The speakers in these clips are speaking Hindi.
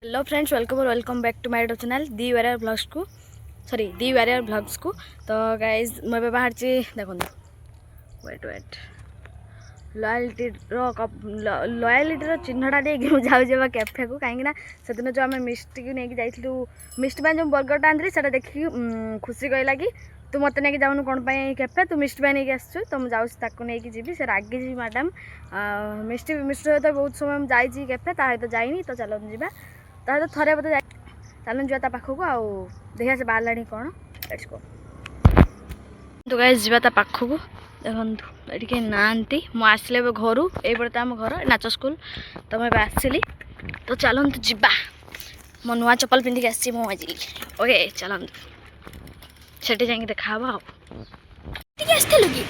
Hello friends, welcome back to my YouTube channel the warrior blogs को दी वारियर ब्लॉग्स को। तो गाइज मुझे बाहर देखो वेट लॉयल्टी चिन्हटा नहीं जाऊँ कैफे को कहीं से दिन जो आम मिष्टी को लेकिन जाइलु मिष्टी जो बर्गरटा आनी से देखिए खुशी कहला कि तू मत नहीं जाऊनु कौन कैफे तू मिष्टी नहीं आसु तो मुझे जाऊँ नहीं जी से रागी जी मैडम मिष्टी सहित बहुत समय जाइए कैफे सहित जाइनी तो चलो जा तो थे बोलते जा चलन जा पाखक आउ देखा से बाहर कौन लेट्स गो। तो गाइस जीवा ता पाखक देखो ये कहीं नाती मुझे घर ये आम घर नाच स्कूल तो मुझे आसली तो चलतु जीवा मो नुआ चप्पल पिंधिक आसी आज ओके चलतु से जाकि देखा आसलु कि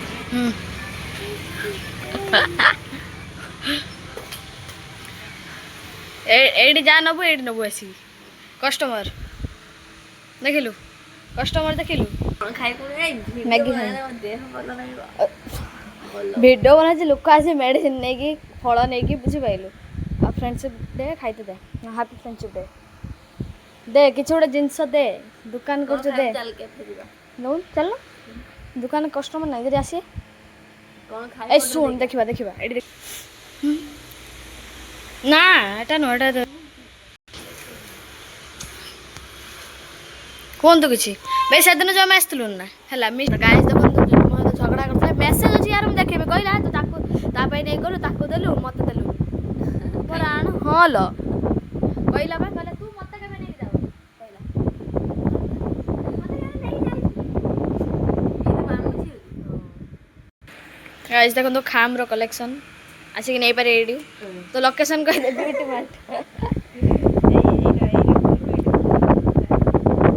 एडी जा नबु एडी नबु आसी कस्टमर देखिलु मैगी भिडियो बना लोक आसे मेडिसिन नहीं कि फल नहीं कि बुझी पाइलु आ फ्रेंडशिप डे खाइते दे हैप्पी फ्रेंडशिप डे दे किसी गोटे जिनस दे दुकान कर दे नौ चल दुकान कस्टमर नहीं जब आसी ए सुन देखा ना एटा नुह कहतु कि भाई से दिन जो आम आसलु ना है गाइस देखो झगड़ा करते मेसेज अच्छी यार मुझे देखे कहला तो नहीं गलु ताकू देलु मत देलु आण हाँ लो कहला कहला तू मत के नहीं जाऊ गाइस देखो तो खाम रो कलेक्शन आसिक नहीं पारे एडी तो लोकेशन कह दे ब्यूटी मार्ट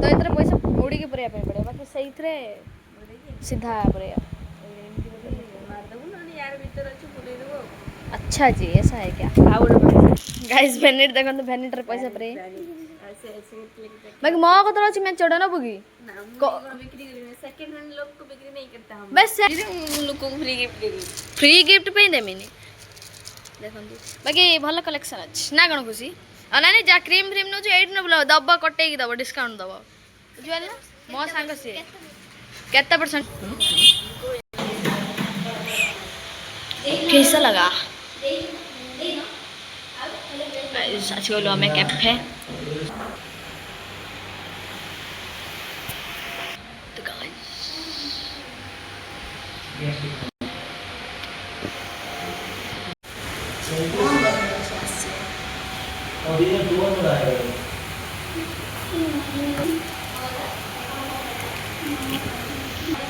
तो इतने पैसा उड़ी के पड़े बाकी सही सीधा पड़े अच्छा जी ऐसा है क्या गाइस वैनिटी देखो तो वैनिटी पैसा पड़े बाकी मो कतरा अच्छी मैं चढ़ा नबू कि सेकंड हैंड लोग को बिक्री नहीं करता हम बस लोग को फ्री गिफ्ट पे देमिनी देखो बाकी भल कलेक्शन अच्छी ना कौन खुशी और ना जा क्रीम फ्रीम नौ ये न दब कटे दब डिस्काउंट दब बुझे ना मो सांग सी केते परसेंट कैसा लगा आज गलु आम कैफे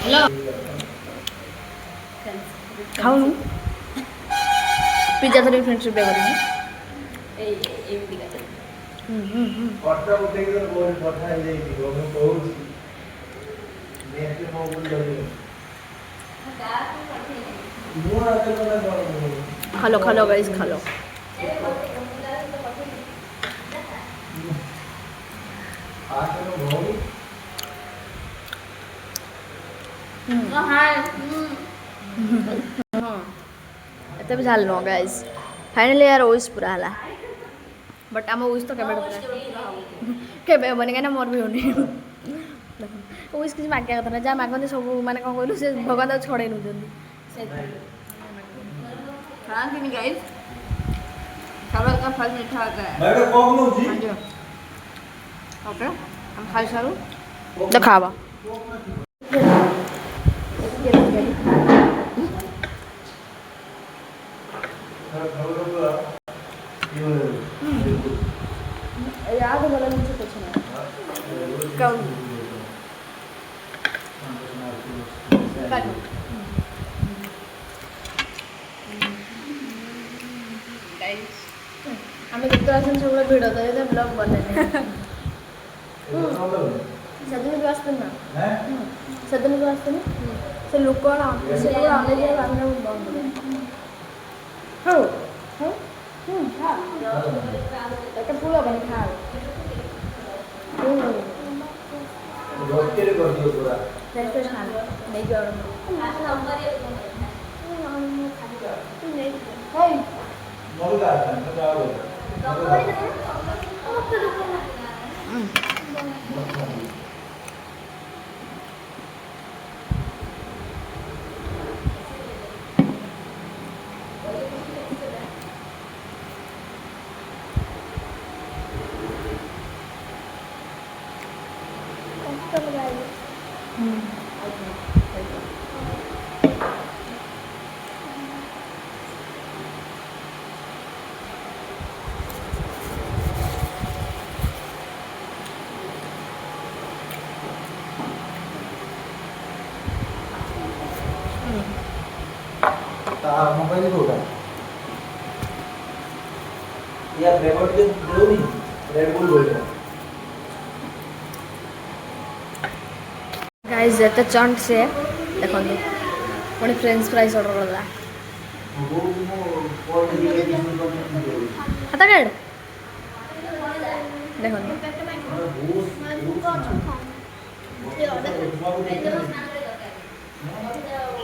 हेलो खाऊ पिज्जा थोड़ी फ्रेंडशिप डे करेंगे खालो खालो गाइस खालो एत भी झाल नुह गाइस फाइनाली यार ओइस पूरा है बट आम ओइस तो केबे हेनी कहीं मोर भी होनी ओइस किसी मागिया कथा ना जहाँ मागते सब मैंने कौन कहलु से भगवान तक छड़े नौ खाती गाइस चावल का फल मीठा होता है ओके हम खाई सारू दिखावा याद वाला मुझे कुछ नहीं कम आम जिते आस सब भिड़ तो ब्लॉग बने सेदिन भी आसते ना सेदिन भी आसते से लोक से बंद हाँ फूल हमारे खा नहीं मोबाइल होगा या फ्लेवर के दो नहीं रेड बुल बोल रहा गाइस एत चंट से देखो पुणी फ्रेंच फ्राइज ऑर्डर करला वो और खाता काड देखो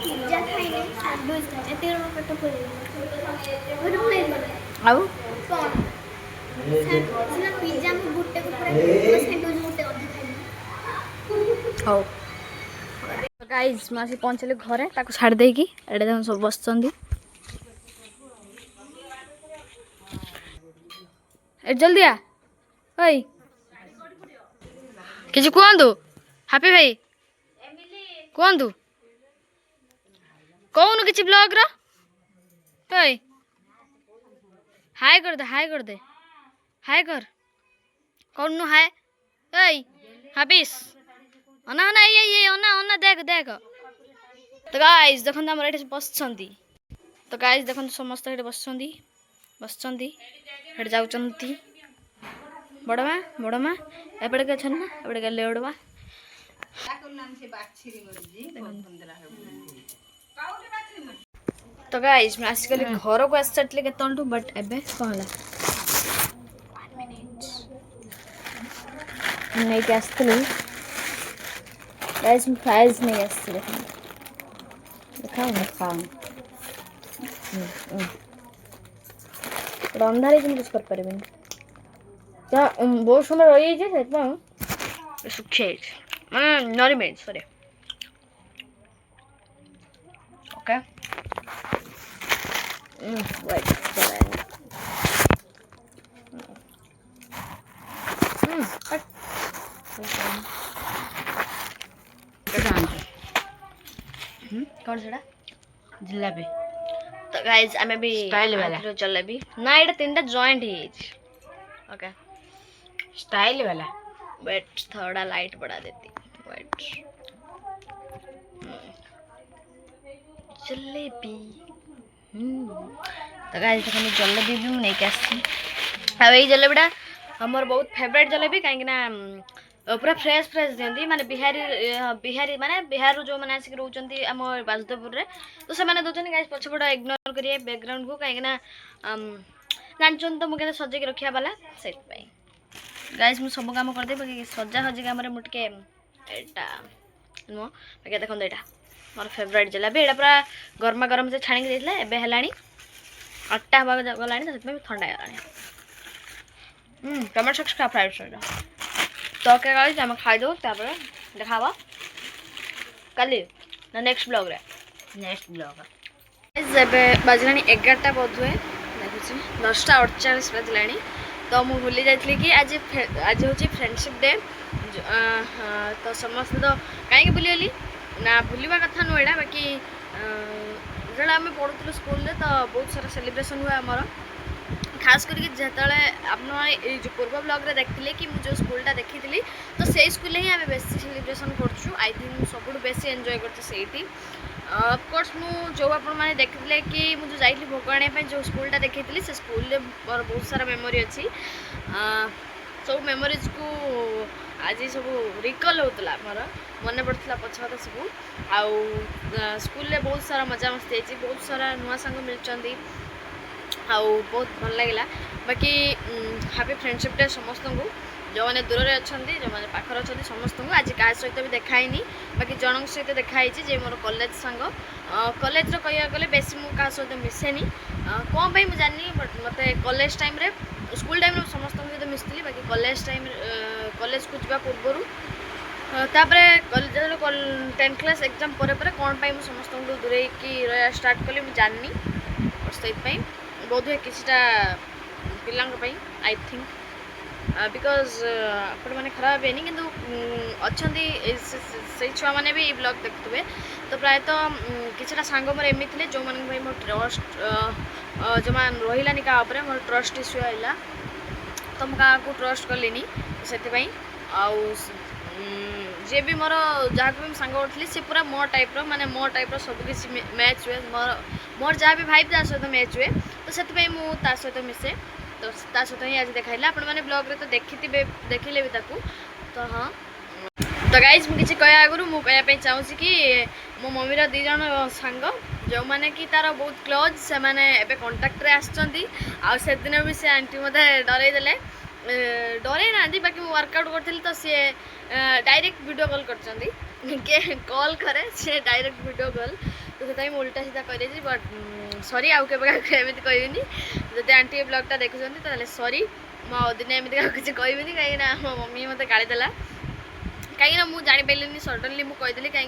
पिज्जा खाइले सैंडविच खाइले एते पेट फुल गुड प्लेट आउ सिना पिज्जा में गुट्टे को पूरा सैंडविच गुट्टे अधे खाइले हौ गाइस मासी पहुँचले घरे ताको छाड़ देकी एडे देखो सब बसचंदी ए जल्दी आ ओई किछ कहंतु हैप्पी भाई कहंतु कौन किसी ब्लॉग रा ओए हाय कर दे हाय कर कौन नु हाय ओए हाबिस अना अना ये अना देख तो गाइस देखन हमर एठे बसछंती तो गाइस देखन समस्त एठे बसछंती एठे जाउछंती बड़मा एपड़े के छन ना एपड़े के लेडवा तो गाइस मैं आसिकली घर को आसटले केतंटू बट एबे कहला 1 मिनिट नहीं के आसतली गाइस मैं फ्राइज नहीं आसतले देखा मैं खाऊं रंधारे तुम कुछ कर परबेनी क्या बहुत सुंदर रही है से सुखे नॉरी मेड सॉरी ओके wait कौन सेटा जिलापी तो गाइस आमे भी स्टाइल वाला जलेबी ना एटा तीनटा जॉइंट ही ओके स्टाइल वाला वेट थोड़ा लाइट बढ़ा देती वेट जलेबी तो गाइस देखो जलेबी भी नहीं के आसी आ एई जलेबीटा हमर बहुत फेवरेट जलेबी काहे ना पूरा फ्रेश दियंती माने बिहारी माने बिहार जो माने आसिक रहउचंती हम बासुदेवपुर रे तो से माने दोचन गाइस पछपड़ इग्नोर करिए बैकग्राउंड को काहे ना जानचन तो मुके सजे के रखिया वाला सेट पई गाइस मु सब काम कर दे बाकी सजा हजे काम रे मुटके एटा नो बाकी देखन एटा मोर फेवरेट जलेबी एटा पूरा गरमा गरम से छाणी के देथले एबे हलाणी अट्टा हवा गलाणी तो में ठंडा गलाणी टमाटर सॉस का फ्राइड राइस तो क्या गाइस हम खाई दो तापर देखावा कल ना नेक्स्ट ब्लॉग रे गाइस एबे बजलाणी 11टा बोधुए देखुछी 10:48 बजलाणी तो मु भूली जाइतली कि आज होची फ्रेंडशिप डे तो समस्त तो कहीं भूलीगली ना भूलवा कथा नु एडा बाकी जो आम पढ़ुलु स्कूल तो बहुत सारा सेलिब्रेशन हुए आमर खास करके जिते आप जो पूर्व ब्लॉग रे देखते कि मुझे जो स्कूलटा देखी तो से स्कूल ही आम बेसी सेलिब्रेशन करछु आई थिंक सब बेसी एंजॉय करते ऑफकोर्स जो आपने देखते कि मुझे जाइली भोग आने जो स्कूलटा देखी से स्कूल रे मोर बहुत सारा मेमोरी अच्छी सब मेमोरीज को आज सब रिकल होता मोर मन पड़ता पछपता सब आउ स्कूल रे बहुत सारा मजा मस्ती है बहुत सारा नुआ सांग मिलचंदी आउ बहुत भल लगे बाकी हैप्पी फ्रेंडशिप डे समस्त को जो मैंने दूर में अच्छा जो मैंने पाखर अच्छा समस्त को आज क्या सहित भी देखाईनी बाकी जन सहित देखाई जे मोर कॉलेज सांग कॉलेज कह गले बेसी मु क्या सहित मिसेनी कौन पाई मुझे जानी बट मत कॉलेज टाइम रे स्कूल टाइम समस्त सहित मिसली बाकी कॉलेज टाइम कॉलेज को जा पूर्वर कॉलेज 10th क्लास एग्जाम पर कौन पाई समस्त को दूरे की रहा स्टार्ट कली मुझे जानी और से बहुत हुए किसी पिला आई थिंक बिकज आपण मैंने खराब है कि अच्छा से छुआ मैंने भी ब्लॉग देखुए तो प्रायतः किसी सांग मोर एमती थे जो मान भाई मोर ट्रस्ट जमा रही क्या मोर ट्रस्ट इश्यू है तो मुझे क्या ट्रस्ट कलिनी से जे भी मोर जहाँ भी सांग करी सी पूरा मो टाइप माने मो टाइप सबकि मैच हुए मोर जहाँ भी भाई सहित मैच हुए तो से सहित मिसे तो सहित ही आज देखा आपण मैंने ब्लॉग रे तो देखिले भी ताकू तो हाँ तो गाइज मुझे कह आगु मुझे चाहूँगी कि मो मम्मी दी जन सांग जो मैंने कि तार बहुत क्लोज से मैंने कंटाक्ट से दिन भी से आंटी मत डर डरे ना बाकी मुझे वर्कआउट करी तो सी डायरेक्ट वीडियो कॉल कर कॉल करे सी डायरेक्ट वीडियो कॉल तो से उल्टा सीधा कर बट सॉरी आउ के कहनी जब आंटी ब्लॉगटा देखुं तो सॉरी मुझे एमती किसी कहनी कहीं मो मम्मी मत गाड़ी देला कहीं मुझे जापारे सडनली मुझे कहीं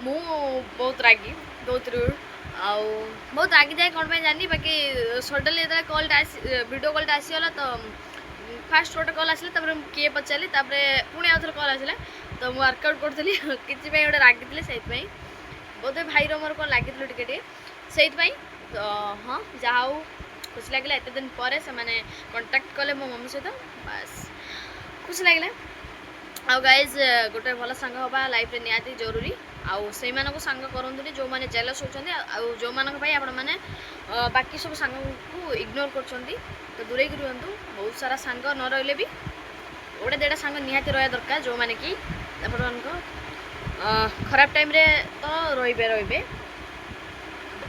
मु बहुत रागी बहुत रूड आउ बहुत रागी जाए कौन जानी बाकी सडनली जो कॉलटा वीडियो कॉलटा आसीगला तो फास्ट गोटे कॉल आसा किए पचारि पुणी आउ थे कॉल आसा तो मुझे वर्कआउट करी कि गोटे रागी से बोधे भाई मोर कौन लगी टे से तो हाँ जहाँ खुशी लगे एत दिन पर से कंटाक्ट कले मो मम्मी सहित बास खुशी लगे आउ गाइज गोटे भल सांग हवा लाइफ रे निहाती जरूरी आउ से सांग करते जो मैंने जेलस होती जो मैंने बाकी सब सांग को इग्नोर कर तो दूरे रुहतु बहुत सारा सांग न रही भी गोटे देटा सांग निहाती रहा दरकार जो मैंने कि खराब टाइम रे तो रे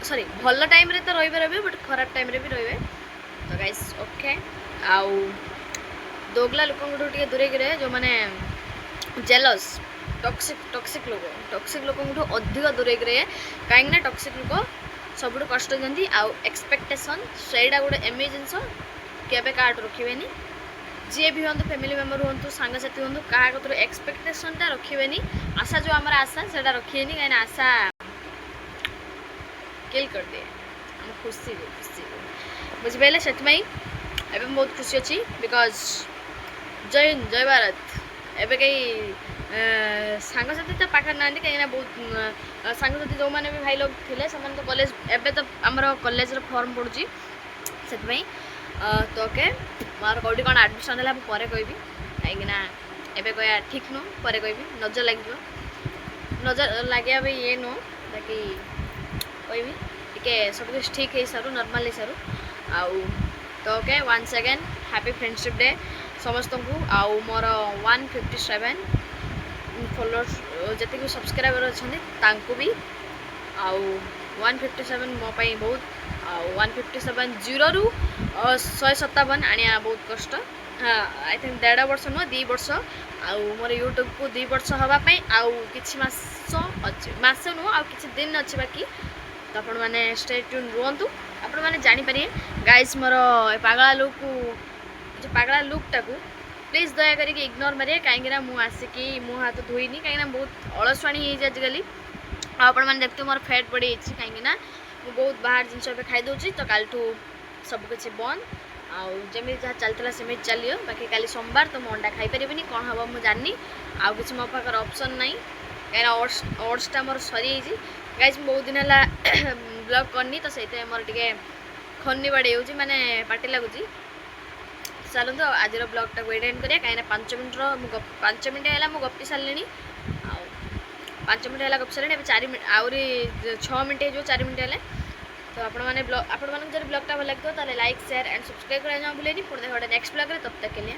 सॉरी भल टाइम रे तो रे बट खराब टाइम रे भी रे तो गाइज ओके आउ दोगला लोक दूरे रहे जो मैंने जेलस टॉक्सिक लोक अधिक दूरे रहे कहीं टॉक्सिक लोक सब कष्ट दिखती आउ एक्सपेक्टेशन से गोटे एम जिनस केवे काट रखिए जी भी हूँ फैमिली मेम्बर हूँ सांगसाथी हूँ क्या कतर एक्सपेक्टेशनटा रखिए आशा जो आम आशा से रखिए कहीं आशा किल कर दिए खुशी बुझे से बहुत खुशी अच्छी बिकज जय हिंद जय भारत एवं कहीं सांगसाथी तो पाखे ना कहीं बहुत सांगसाथी जो मैंने भी भाई लोग थे से तो कॉलेज एवं तो आमर कॉलेज फॉर्म पड़ुची से तो ओके मोर कौटी कौन एडमिशन है पर कहबी कहीं कह ठीक नु पर कहबी नजर लगे नजर लगे भी ये नु बाकी कहबी टे सब कुछ ठीक है सारू नॉर्मल है सारू आउ तो okay once again happy friendship day समस्त को आउ मोर 157 फॉलोअर्स जति भी सब्सक्राइबर अच्छा भी आउ 157 मो पाई बहुत आउ 157 जीरो रु 157 आनिया बहुत कष्ट आई थिंक 1.5 वर्ष नुह 2 वर्ष आउ मोर यूट्यूब को 2 वर्ष हवापाई आउ किछि मास अच्छे मास नुह आउ किछि दिन अच्छे बाकी तो आपण मैंने स्टे ट्यून रुहतु आपण मैंने जानीपर गाइज मोर पागला लुक को जो पागला लुकटा को प्लीज दया करके इग्नोर मारे कहीं मुझे आसिकी मुँह हाथ धोईनी कहीं बहुत अलसुआणी आजिकल आपण मैंने देखते मोर फैट बढ़ी कहीं बहुत बाहर जिन खाई दूसरी तो काल सबकि बंद आउमी जहाँ चलता सेमि चलिए बाकी काली सोमवार तो अंडा खाई पारे कौन हम मुझे जानी आउ कि मो पाखे ऑप्शन ना कहीं ओट्सटा मोर सरी गाइज बहुत दिन है ब्लॉग करनी तो से मोर टे खन्नी बाड़ी हो माने पार्टी लगुच चलते आज ब्लॉगटा को एंड करिया कहीं 5 मिनट 5 मिनट है मुझे गपी सारे 5 मिनट है गपी सारे 4 मिनट आहरी 6 मिनट हो 4 मिनट है तो आपण ब्लॉगटा भल लगे तो लाइक शेयर एंड सब्सक्राइब करना भूलेनी पुणी देखा नेक्स्ट ब्लॉग तब तक के लिए